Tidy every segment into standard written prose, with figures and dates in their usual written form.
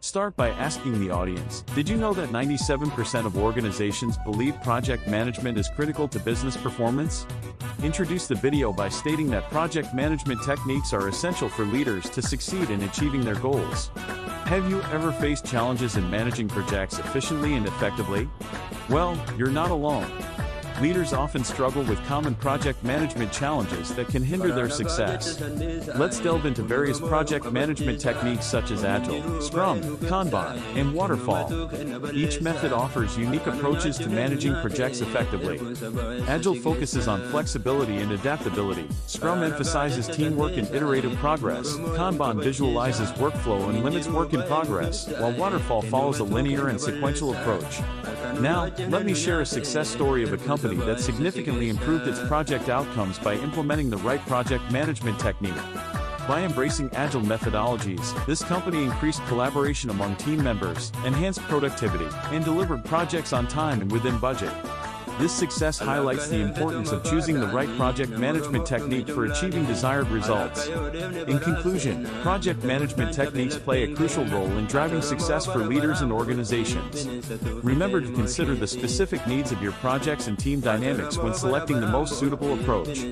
Start by asking the audience, did you know that 97% of organizations believe project management is critical to business performance? Introduce the video by stating that project management techniques are essential for leaders to succeed in achieving their goals. Have you ever faced challenges in managing projects efficiently and effectively? Well, you're not alone. Leaders often struggle with common project management challenges that can hinder their success. Let's delve into various project management techniques such as Agile, Scrum, Kanban, and Waterfall. Each method offers unique approaches to managing projects effectively. Agile focuses on flexibility and adaptability. Scrum emphasizes teamwork and iterative progress. Kanban visualizes workflow and limits work in progress, while Waterfall follows a linear and sequential approach. Now, let me share a success story of a company that significantly improved its project outcomes by implementing the right project management technique. By embracing agile methodologies, this company increased collaboration among team members, enhanced productivity, and delivered projects on time and within budget. This success highlights the importance of choosing the right project management technique for achieving desired results. In conclusion, project management techniques play a crucial role in driving success for leaders and organizations. Remember to consider the specific needs of your projects and team dynamics when selecting the most suitable approach.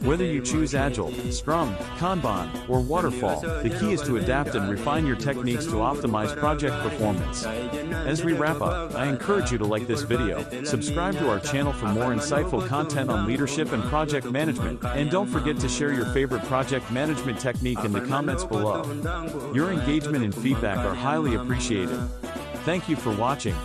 Whether you choose Agile, Scrum, Kanban, or Waterfall, the key is to adapt and refine your techniques to optimize project performance. As we wrap up, I encourage you to like this video, subscribe to our channel for more insightful content on leadership and project management, and don't forget to share your favorite project management technique in the comments below. Your engagement and feedback are highly appreciated. Thank you for watching.